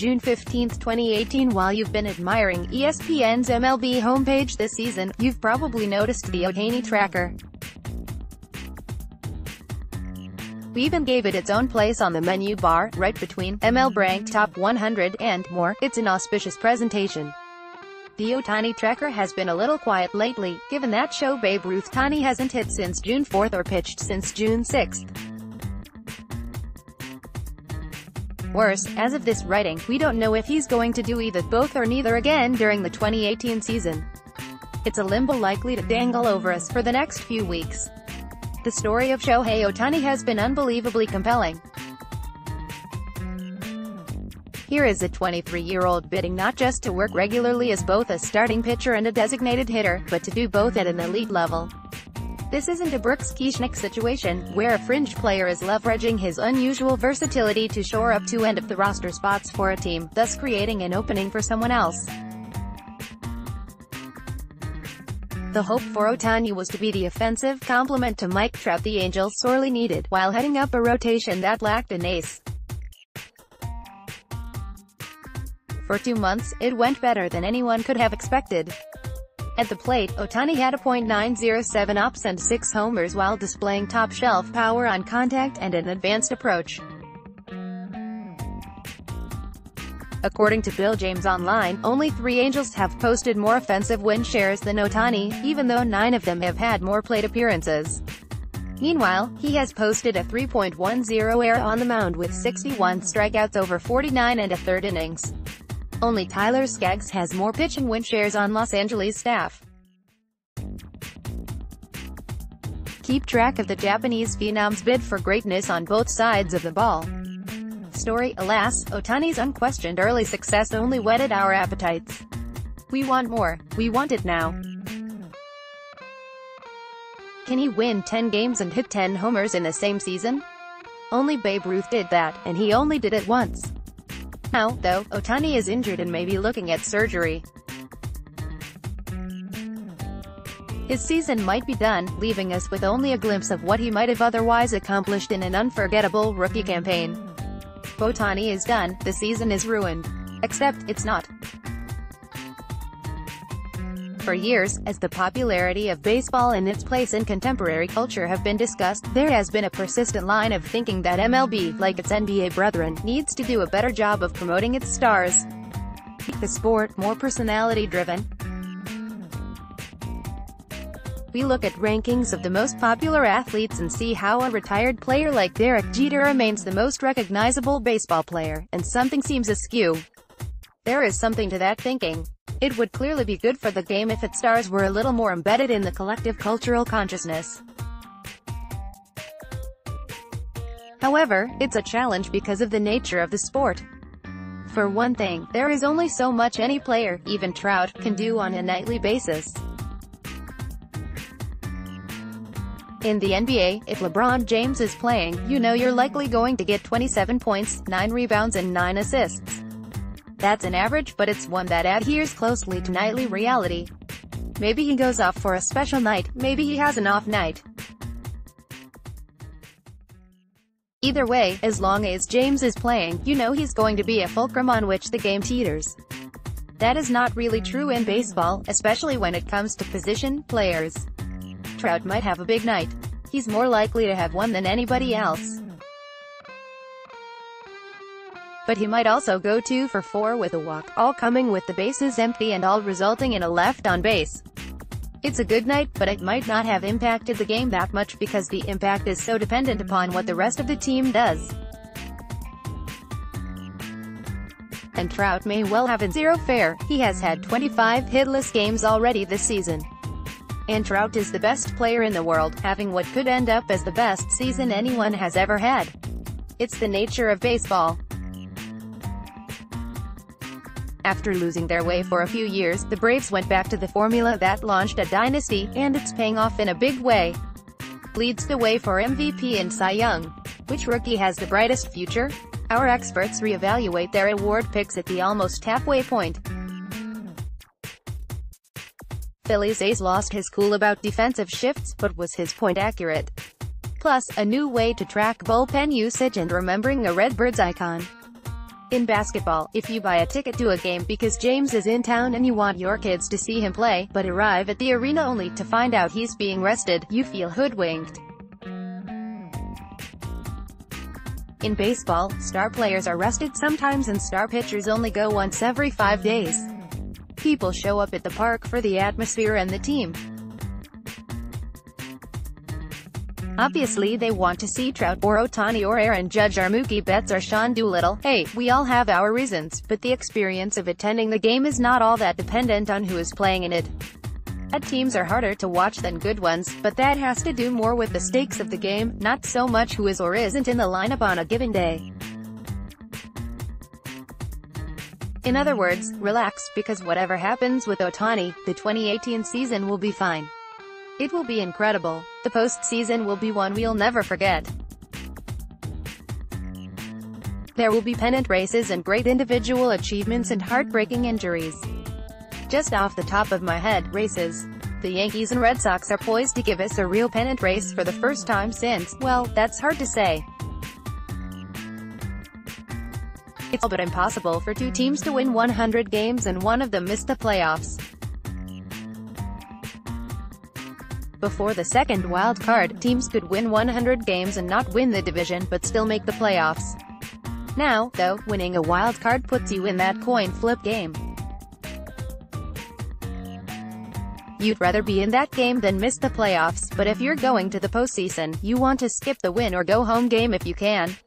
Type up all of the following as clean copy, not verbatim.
June 15, 2018. While you've been admiring ESPN's MLB homepage this season, you've probably noticed the Ohtani Tracker. We even gave it its own place on the menu bar, right between MLBRank Top 100 and more. It's an auspicious presentation. The Ohtani Tracker has been a little quiet lately, given that Sho-Babe Ruth-tani hasn't hit since June 4 or pitched since June 6. Worse, as of this writing, we don't know if he's going to do either both or neither again during the 2018 season. It's a limbo likely to dangle over us for the next few weeks. The story of Shohei Ohtani has been unbelievably compelling. Here is a 23-year-old bidding not just to work regularly as both a starting pitcher and a designated hitter, but to do both at an elite level. This isn't a Brooks Keuchel situation, where a fringe player is leveraging his unusual versatility to shore up two end-of-the-roster spots for a team, thus creating an opening for someone else. The hope for Ohtani was to be the offensive complement to Mike Trout the Angels sorely needed, while heading up a rotation that lacked an ace. For 2 months, it went better than anyone could have expected. At the plate, Ohtani had a .907 OPS and 6 homers while displaying top-shelf power on contact and an advanced approach. According to Bill James Online, only 3 Angels have posted more offensive win shares than Ohtani, even though 9 of them have had more plate appearances. Meanwhile, he has posted a 3.10 ERA on the mound with 61 strikeouts over 49 and a third innings. Only Tyler Skaggs has more pitching win shares on Los Angeles staff. Keep track of the Japanese phenom's bid for greatness on both sides of the ball. Story: alas, Ohtani's unquestioned early success only whetted our appetites. We want more. We want it now. Can he win 10 games and hit 10 homers in the same season? Only Babe Ruth did that, and he only did it once. Now, though, Ohtani is injured and may be looking at surgery. His season might be done, leaving us with only a glimpse of what he might have otherwise accomplished in an unforgettable rookie campaign. If Ohtani is done, the season is ruined. Except, it's not. For years, as the popularity of baseball and its place in contemporary culture have been discussed, there has been a persistent line of thinking that MLB, like its NBA brethren, needs to do a better job of promoting its stars. Make the sport more personality-driven. We look at rankings of the most popular athletes and see how a retired player like Derek Jeter remains the most recognizable baseball player, and something seems askew. There is something to that thinking. It would clearly be good for the game if its stars were a little more embedded in the collective cultural consciousness. However, it's a challenge because of the nature of the sport. For one thing, there is only so much any player, even Trout, can do on a nightly basis. In the NBA, if LeBron James is playing, you know you're likely going to get 27 points, 9 rebounds and 9 assists. That's an average, but it's one that adheres closely to nightly reality. Maybe he goes off for a special night, maybe he has an off night. Either way, as long as James is playing, you know he's going to be a fulcrum on which the game teeters. That is not really true in baseball, especially when it comes to position players. Trout might have a big night. He's more likely to have one than anybody else. But he might also go 2 for 4 with a walk, all coming with the bases empty and all resulting in a left on base. It's a good night, but it might not have impacted the game that much because the impact is so dependent upon what the rest of the team does. And Trout may well have a zero fare. He has had 25 hitless games already this season. And Trout is the best player in the world, having what could end up as the best season anyone has ever had. It's the nature of baseball. After losing their way for a few years, the Braves went back to the formula that launched a dynasty, and it's paying off in a big way. Leads the way for MVP and Cy Young. Which rookie has the brightest future? Our experts reevaluate their award picks at the almost halfway point. Phillies ace lost his cool about defensive shifts, but was his point accurate? Plus, a new way to track bullpen usage and remembering a Redbirds icon. In basketball, if you buy a ticket to a game because James is in town and you want your kids to see him play, but arrive at the arena only to find out he's being rested, you feel hoodwinked. In baseball, star players are rested sometimes and star pitchers only go once every 5 days. People show up at the park for the atmosphere and the team. Obviously they want to see Trout or Ohtani or Aaron Judge or Mookie Betts or Sean Doolittle. Hey, we all have our reasons, but the experience of attending the game is not all that dependent on who is playing in it. Bad teams are harder to watch than good ones, but that has to do more with the stakes of the game, not so much who is or isn't in the lineup on a given day. In other words, relax, because whatever happens with Ohtani, the 2018 season will be fine. It will be incredible. The postseason will be one we'll never forget. There will be pennant races and great individual achievements and heartbreaking injuries. Just off the top of my head, races. The Yankees and Red Sox are poised to give us a real pennant race for the first time since, well, that's hard to say. It's all but impossible for two teams to win 100 games and one of them miss the playoffs. Before the second wild card, teams could win 100 games and not win the division, but still make the playoffs. Now, though, winning a wild card puts you in that coin flip game. You'd rather be in that game than miss the playoffs, but if you're going to the postseason, you want to skip the win or go home game if you can.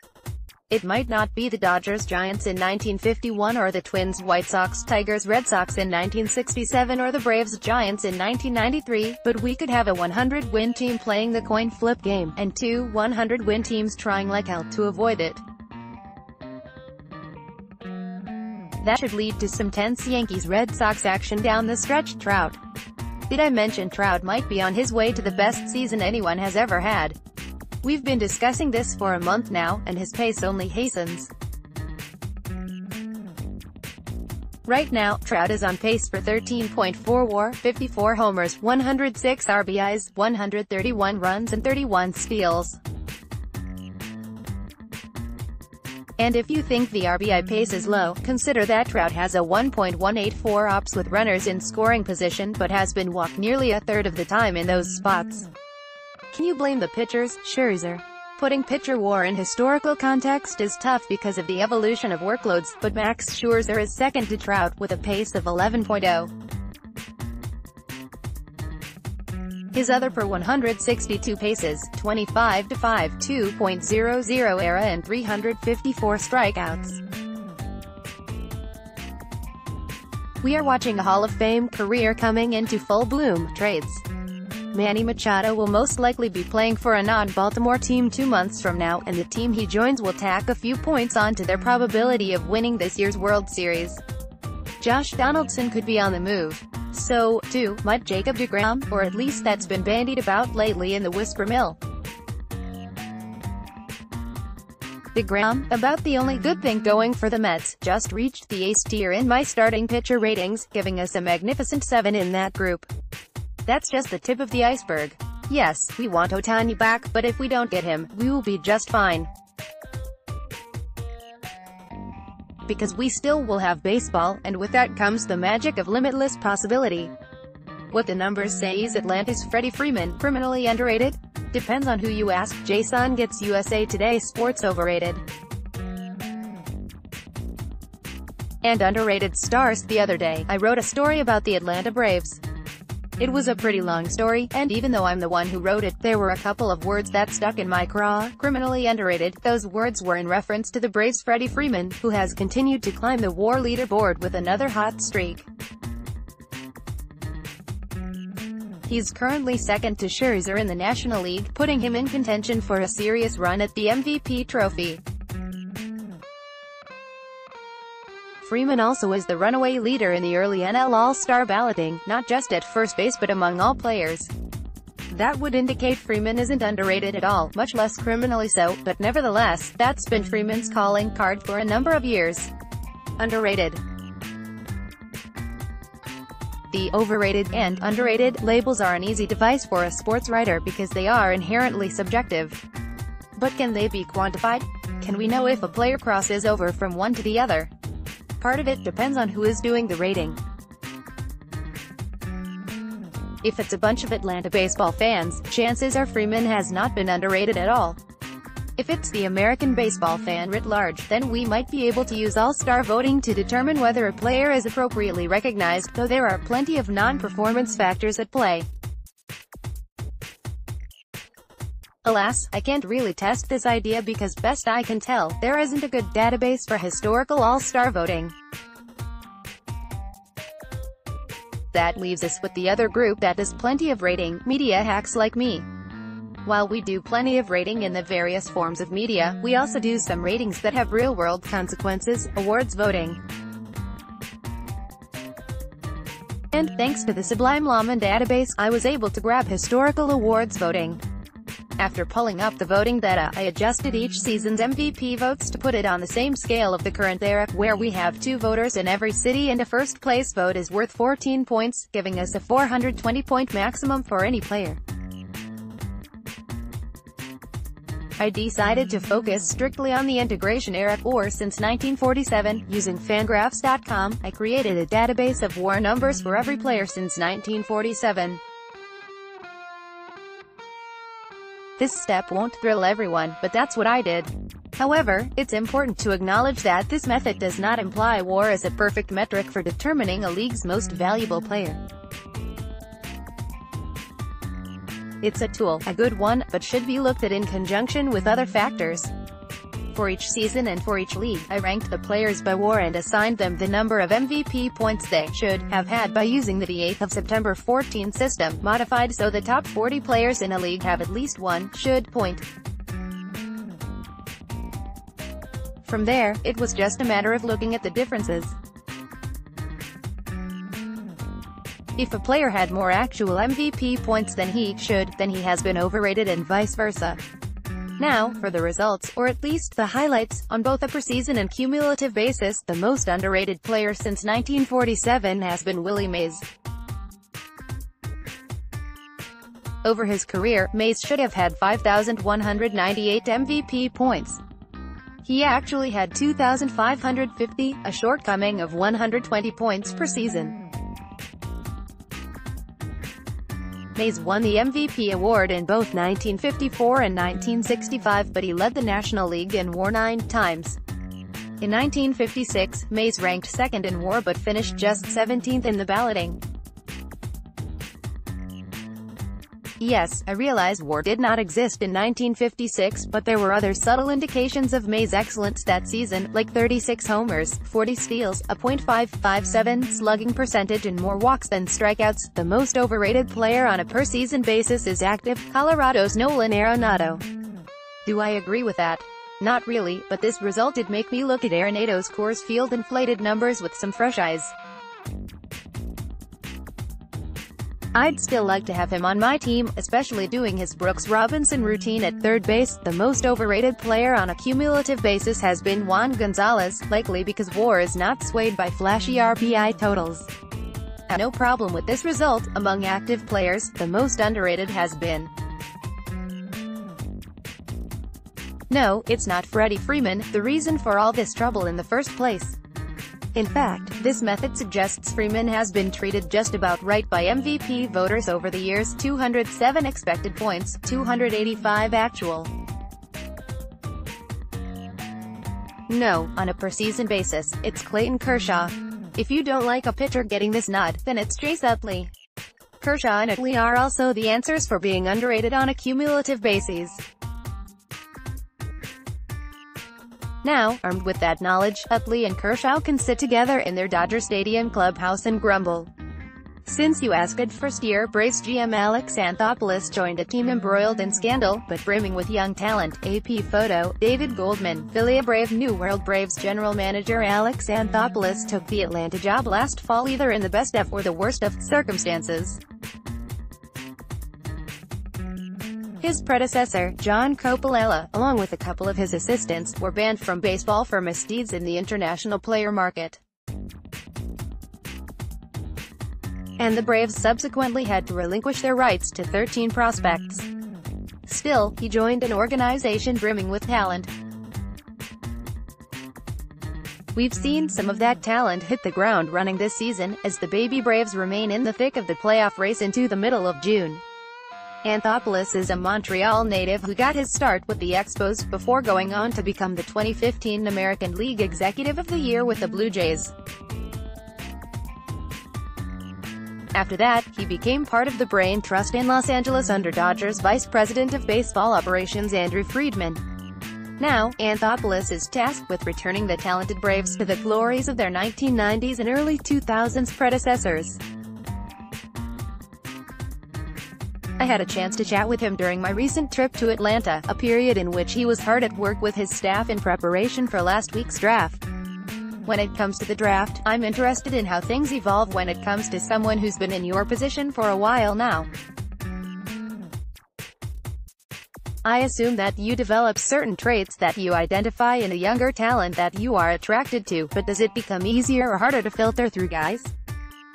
It might not be the Dodgers-Giants in 1951 or the Twins-White Sox-Tigers-Red Sox in 1967 or the Braves-Giants in 1993, but we could have a 100-win team playing the coin flip game, and two 100-win teams trying like hell to avoid it. That should lead to some tense Yankees-Red Sox action down the stretch. Trout. Did I mention Trout might be on his way to the best season anyone has ever had? We've been discussing this for a month now, and his pace only hastens. Right now, Trout is on pace for 13.4 WAR, 54 homers, 106 RBIs, 131 runs and 31 steals. And if you think the RBI pace is low, consider that Trout has a 1.184 OPS with runners in scoring position but has been walked nearly a third of the time in those spots. Can you blame the pitchers? Scherzer. Putting pitcher WAR in historical context is tough because of the evolution of workloads, but Max Scherzer is second to Trout with a pace of 11.0. His other per 162 paces, 25 to 5, 2.00 ERA and 354 strikeouts. We are watching a Hall of Fame career coming into full bloom. Trades. Manny Machado will most likely be playing for a non-Baltimore team 2 months from now, and the team he joins will tack a few points onto their probability of winning this year's World Series. Josh Donaldson could be on the move. So, too, might Jacob deGrom, or at least that's been bandied about lately in the whisper mill. deGrom, about the only good thing going for the Mets, just reached the ace tier in my starting pitcher ratings, giving us a magnificent 7 in that group. That's just the tip of the iceberg. Yes, we want Ohtani back, but if we don't get him, we will be just fine. Because we still will have baseball, and with that comes the magic of limitless possibility. What the numbers say is Atlanta's Freddie Freeman, criminally underrated? Depends on who you ask. Jason gets USA Today Sports overrated and underrated stars. The other day, I wrote a story about the Atlanta Braves. It was a pretty long story, and even though I'm the one who wrote it, there were a couple of words that stuck in my craw. Criminally underrated. Those words were in reference to the Braves' Freddie Freeman, who has continued to climb the WAR leaderboard with another hot streak. He's currently second to Scherzer in the National League, putting him in contention for a serious run at the MVP trophy. Freeman also is the runaway leader in the early NL All-Star balloting, not just at first base but among all players. That would indicate Freeman isn't underrated at all, much less criminally so, but nevertheless, that's been Freeman's calling card for a number of years. Underrated. The overrated and underrated labels are an easy device for a sports writer because they are inherently subjective. but can they be quantified? Can we know if a player crosses over from one to the other? Part of it depends on who is doing the rating. If it's a bunch of Atlanta baseball fans, chances are Freeman has not been underrated at all. If it's the American baseball fan writ large, then we might be able to use all-star voting to determine whether a player is appropriately recognized, though there are plenty of non-performance factors at play. Alas, I can't really test this idea because best I can tell, there isn't a good database for historical all-star voting. That leaves us with the other group that does plenty of rating, media hacks like me. While we do plenty of rating in the various forms of media, we also do some ratings that have real-world consequences, awards voting. And, thanks to the Sublime Llama database, I was able to grab historical awards voting. After pulling up the voting data, I adjusted each season's MVP votes to put it on the same scale of the current era, where we have 2 voters in every city and a first-place vote is worth 14 points, giving us a 420-point maximum for any player. I decided to focus strictly on the integration era, or since 1947, using Fangraphs.com, I created a database of WAR numbers for every player since 1947. This step won't thrill everyone, but that's what I did. However, it's important to acknowledge that this method does not imply WAR as a perfect metric for determining a league's most valuable player. It's a tool, a good one, but should be looked at in conjunction with other factors. For each season and for each league, I ranked the players by WAR and assigned them the number of MVP points they should have had by using the 8th of September 14 system, modified so the top 40 players in a league have at least one should point. From there, it was just a matter of looking at the differences. If a player had more actual MVP points than he should, then he has been overrated and vice versa. Now, for the results, or at least the highlights, on both a per-season and cumulative basis, the most underrated player since 1947 has been Willie Mays. Over his career, Mays should have had 5,198 MVP points. He actually had 2,550, a shortcoming of 120 points per season. Mays won the MVP award in both 1954 and 1965, but he led the National League in WAR 9 times. In 1956, Mays ranked second in WAR but finished just 17th in the balloting. Yes, I realize WAR did not exist in 1956, but there were other subtle indications of Mays' excellence that season, like 36 homers, 40 steals, a .557 slugging percentage and more walks than strikeouts. The most overrated player on a per-season basis is active, Colorado's Nolan Arenado. Do I agree with that? Not really, but this result did make me look at Arenado's Coors Field inflated numbers with some fresh eyes. I'd still like to have him on my team, especially doing his Brooks Robinson routine at third base. The most overrated player on a cumulative basis has been Juan Gonzalez, likely because WAR is not swayed by flashy RBI totals. No problem with this result. Among active players, the most underrated has been. No, it's not Freddie Freeman, the reason for all this trouble in the first place. In fact, this method suggests Freeman has been treated just about right by MVP voters over the years: 207 expected points, 285 actual. No, on a per-season basis, it's Clayton Kershaw. If you don't like a pitcher getting this nod, then it's Chase Utley. Kershaw and Utley are also the answers for being underrated on a cumulative basis. Now, armed with that knowledge, Utley and Kershaw can sit together in their Dodger Stadium clubhouse and grumble. Since you asked, first-year Braves GM Alex Anthopoulos joined a team embroiled in scandal, but brimming with young talent. AP photo, David Goldman. Philly Brave. New World Braves general manager Alex Anthopoulos took the Atlanta job last fall either in the best of or the worst of circumstances. His predecessor, John Coppolella, along with a couple of his assistants, were banned from baseball for misdeeds in the international player market. And the Braves subsequently had to relinquish their rights to 13 prospects. Still, he joined an organization brimming with talent. We've seen some of that talent hit the ground running this season, as the baby Braves remain in the thick of the playoff race into the middle of June. Anthopoulos is a Montreal native who got his start with the Expos, before going on to become the 2015 American League Executive of the Year with the Blue Jays. After that, he became part of the Brain Trust in Los Angeles under Dodgers Vice President of Baseball Operations Andrew Friedman. Now, Anthopoulos is tasked with returning the talented Braves to the glories of their 1990s and early 2000s predecessors. I had a chance to chat with him during my recent trip to Atlanta, a period in which he was hard at work with his staff in preparation for last week's draft. When it comes to the draft, I'm interested in how things evolve when it comes to someone who's been in your position for a while now. I assume that you develop certain traits that you identify in a younger talent that you are attracted to, but does it become easier or harder to filter through guys?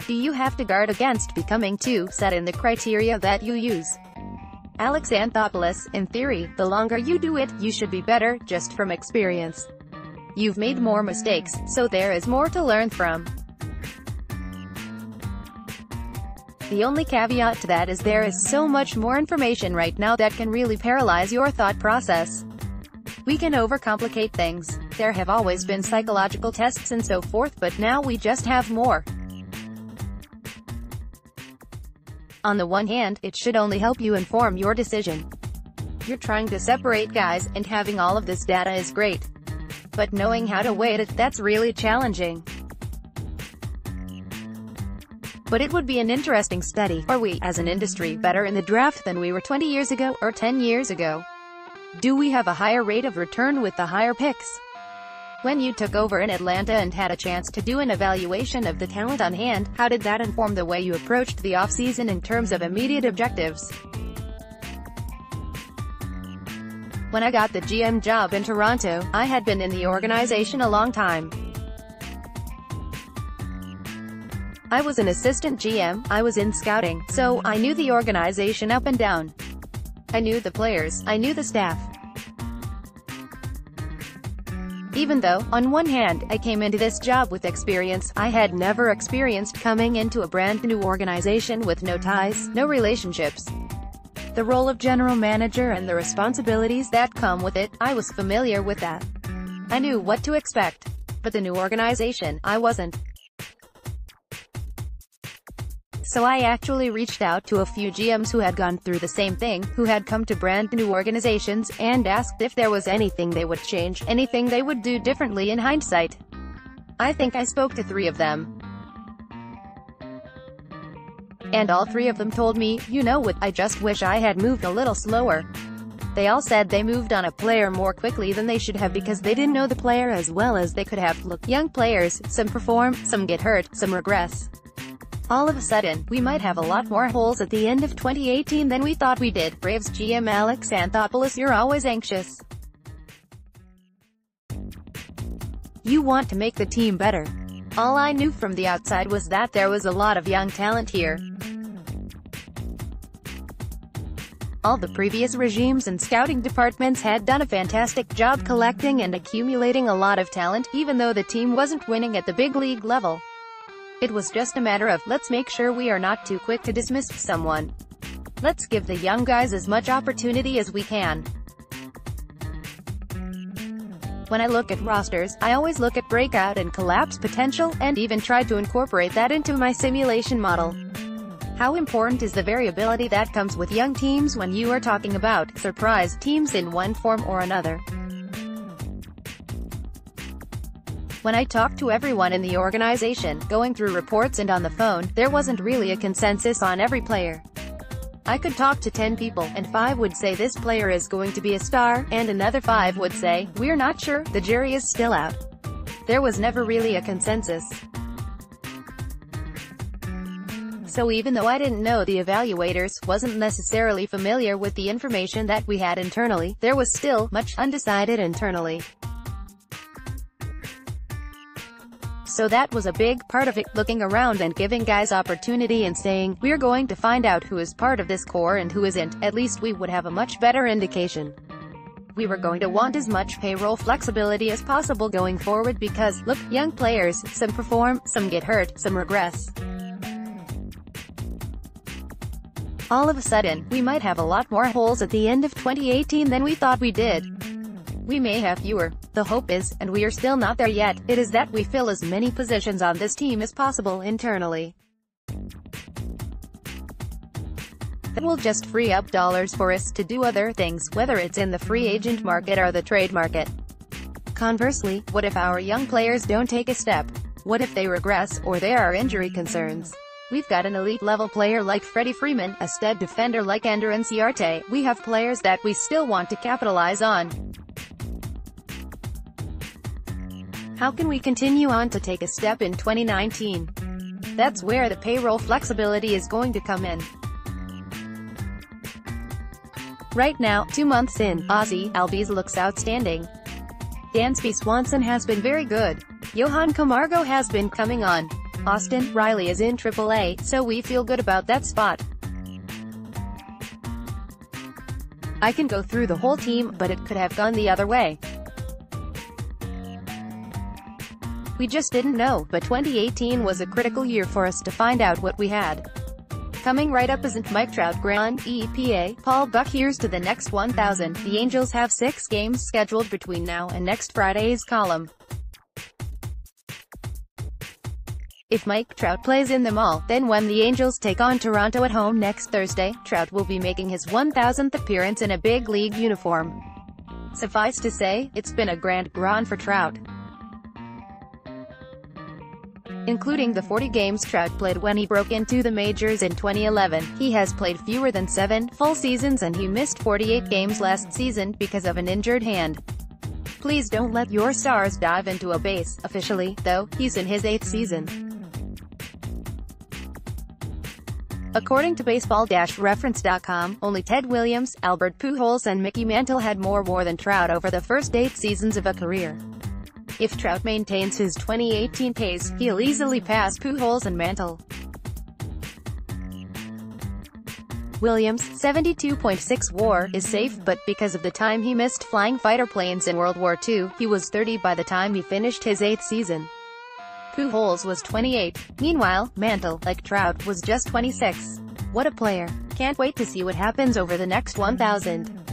Do you have to guard against becoming too set in the criteria that you use? Alex Anthopoulos: in theory, the longer you do it, you should be better, just from experience. You've made more mistakes, so there is more to learn from. The only caveat to that is there is so much more information right now that can really paralyze your thought process. We can overcomplicate things. There have always been psychological tests and so forth, but now we just have more. On the one hand, it should only help you inform your decision. You're trying to separate guys, and having all of this data is great. But knowing how to weight it, that's really challenging. But it would be an interesting study. Are we, as an industry, better in the draft than we were 20 years ago, or 10 years ago? Do we have a higher rate of return with the higher picks? When you took over in Atlanta and had a chance to do an evaluation of the talent on hand, how did that inform the way you approached the offseason in terms of immediate objectives? When I got the GM job in Toronto, I had been in the organization a long time. I was an assistant GM, I was in scouting, so I knew the organization up and down. I knew the players, I knew the staff. Even though, on one hand, I came into this job with experience, I had never experienced coming into a brand new organization with no ties, no relationships. The role of general manager and the responsibilities that come with it, I was familiar with that. I knew what to expect. But the new organization, I wasn't. So I actually reached out to a few GMs who had gone through the same thing, who had come to brand new organizations, and asked if there was anything they would change, anything they would do differently in hindsight. I think I spoke to 3 of them. And all 3 of them told me, you know what, I just wish I had moved a little slower. They all said they moved on a player more quickly than they should have because they didn't know the player as well as they could have. Look, young players, some perform, some get hurt, some regress. All of a sudden, we might have a lot more holes at the end of 2018 than we thought we did. Braves GM Alex Anthopoulos: you're always anxious. You want to make the team better. All I knew from the outside was that there was a lot of young talent here. All the previous regimes and scouting departments had done a fantastic job collecting and accumulating a lot of talent, even though the team wasn't winning at the big league level. It was just a matter of, let's make sure we are not too quick to dismiss someone. Let's give the young guys as much opportunity as we can. When I look at rosters, I always look at breakout and collapse potential, and even try to incorporate that into my simulation model. How important is the variability that comes with young teams when you are talking about surprise teams in one form or another? When I talked to everyone in the organization, going through reports and on the phone, there wasn't really a consensus on every player. I could talk to 10 people, and 5 would say this player is going to be a star, and another 5 would say, we're not sure, the jury is still out. There was never really a consensus. So even though I didn't know the evaluators, wasn't necessarily familiar with the information that we had internally, there was still much undecided internally. So that was a big part of it, looking around and giving guys opportunity and saying, we're going to find out who is part of this core and who isn't. At least we would have a much better indication. We were going to want as much payroll flexibility as possible going forward because, look, young players, some perform, some get hurt, some regress. All of a sudden, we might have a lot more holes at the end of 2018 than we thought we did. We may have fewer. The hope is, and we are still not there yet, it is that we fill as many positions on this team as possible internally. That will just free up dollars for us to do other things, whether it's in the free agent market or the trade market. Conversely, what if our young players don't take a step? What if they regress, or there are injury concerns? We've got an elite-level player like Freddie Freeman, a stud defender like Ender Inciarte. We have players that we still want to capitalize on. How can we continue on to take a step in 2019? That's where the payroll flexibility is going to come in. Right now, 2 months in, Ozzy Albies looks outstanding. Dansby Swanson has been very good. Johan Camargo has been coming on. Austin Riley is in AAA, so we feel good about that spot. I can go through the whole team, but it could have gone the other way. We just didn't know, but 2018 was a critical year for us to find out what we had. Coming right up isn't Mike Trout Grand EPA, Paul Buck. Here's to the next 1,000. The Angels have 6 games scheduled between now and next Friday's column. If Mike Trout plays in them all, then when the Angels take on Toronto at home next Thursday, Trout will be making his 1,000th appearance in a big league uniform. Suffice to say, it's been a grand run for Trout. Including the 40 games Trout played when he broke into the majors in 2011, he has played fewer than 7 full seasons, and he missed 48 games last season because of an injured hand. Please don't let your stars dive into a base. Officially, though, he's in his 8th season. According to Baseball-Reference.com, only Ted Williams, Albert Pujols and Mickey Mantle had more WAR than Trout over the first 8 seasons of a career. If Trout maintains his 2018 pace, he'll easily pass Pujols and Mantle. Williams' 72.6 WAR is safe, but because of the time he missed flying fighter planes in World War II, he was 30 by the time he finished his 8th season. Pujols was 28. Meanwhile, Mantle, like Trout, was just 26. What a player. Can't wait to see what happens over the next 1,000.